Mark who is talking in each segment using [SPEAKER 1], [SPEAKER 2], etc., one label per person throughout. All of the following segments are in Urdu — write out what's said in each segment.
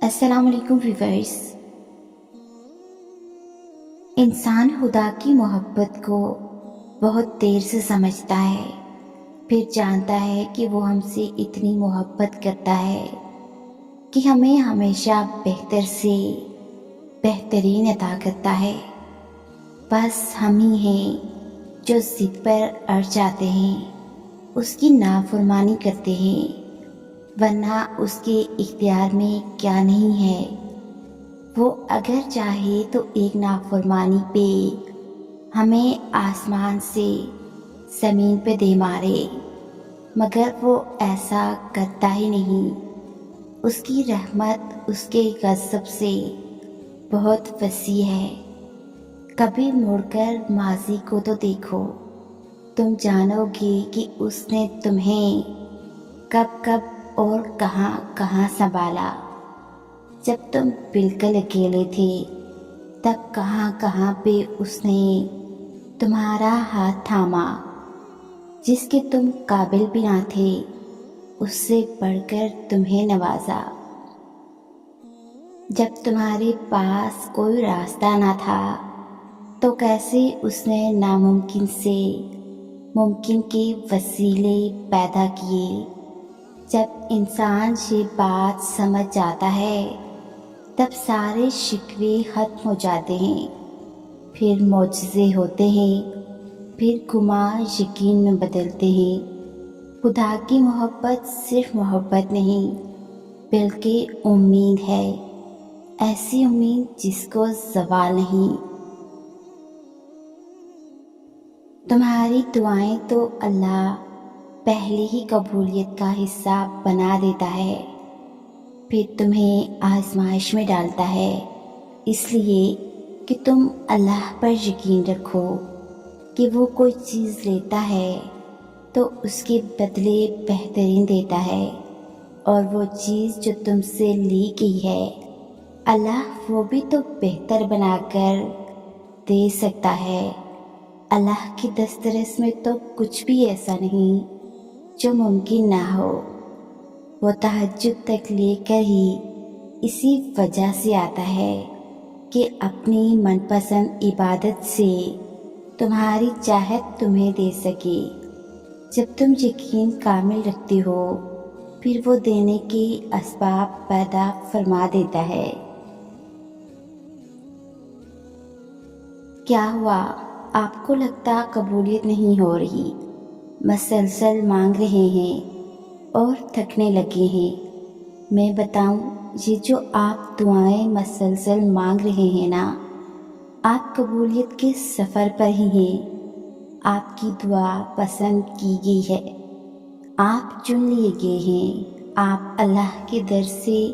[SPEAKER 1] السلام علیکم ویورز۔ انسان خدا کی محبت کو بہت دیر سے سمجھتا ہے، پھر جانتا ہے کہ وہ ہم سے اتنی محبت کرتا ہے کہ ہمیں ہمیشہ بہتر سے بہترین عطا کرتا ہے۔ بس ہم ہی ہیں جو ضد پر اڑ جاتے ہیں، اس کی نافرمانی کرتے ہیں، ورنہ اس کے اختیار میں کیا نہیں ہے۔ وہ اگر چاہے تو ایک نافرمانی پہ ہمیں آسمان سے زمین پہ دے مارے، مگر وہ ایسا کرتا ہی نہیں۔ اس کی رحمت اس کے غضب سے بہت وسیع ہے۔ کبھی مڑ کر ماضی کو تو دیکھو، تم جانو گے کہ اس نے تمہیں کب کب اور کہاں کہاں سنبھالا۔ جب تم بالکل اکیلے تھے تب کہاں کہاں پہ اس نے تمہارا ہاتھ تھاما۔ جس کے تم قابل بھی نہ تھے، اس سے بڑھ کر تمہیں نوازا۔ جب تمہارے پاس کوئی راستہ نہ تھا تو کیسے اس نے ناممکن سے ممکن کے وسیلے پیدا کیے۔ جب انسان یہ بات سمجھ جاتا ہے تب سارے شکوے ختم ہو جاتے ہیں، پھر معجزے ہوتے ہیں، پھر گمان یقین میں بدلتے ہیں۔ خدا کی محبت صرف محبت نہیں بلکہ امید ہے، ایسی امید جس کو زوال نہیں۔ تمہاری دعائیں تو اللہ پہلے ہی قبولیت کا حصہ بنا دیتا ہے، پھر تمہیں آزمائش میں ڈالتا ہے، اس لیے کہ تم اللہ پر یقین رکھو کہ وہ کوئی چیز لیتا ہے تو اس کے بدلے بہترین دیتا ہے، اور وہ چیز جو تم سے لی گئی ہے اللہ وہ بھی تو بہتر بنا کر دے سکتا ہے۔ اللہ کی دسترس میں تو کچھ بھی ایسا نہیں جو ممکن نہ ہو۔ وہ تہجد تک لے کر ہی اسی وجہ سے آتا ہے کہ اپنی من پسند عبادت سے تمہاری چاہت تمہیں دے سکے۔ جب تم یقین کامل رکھتے ہو پھر وہ دینے کے اسباب پیدا فرما دیتا ہے۔ کیا ہوا؟ آپ کو لگتا قبولیت نہیں ہو رہی، مسلسل مانگ رہے ہیں اور تھکنے لگے ہیں۔ میں بتاؤں، یہ جو آپ دعائیں مسلسل مانگ رہے ہیں نا، آپ قبولیت کے سفر پر ہی ہیں۔ آپ کی دعا پسند کی گئی ہے، آپ چن لیے گئے ہیں، آپ اللہ کے در سے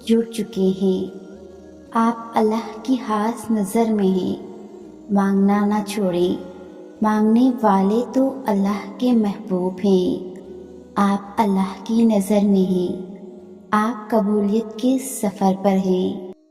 [SPEAKER 1] جڑ چکے ہیں، آپ اللہ کی خاص نظر میں ہیں۔ مانگنا نہ چھوڑیں، مانگنے والے تو اللہ کے محبوب ہیں۔ آپ اللہ کی نظر میں ہیں، آپ قبولیت کے سفر پر ہیں۔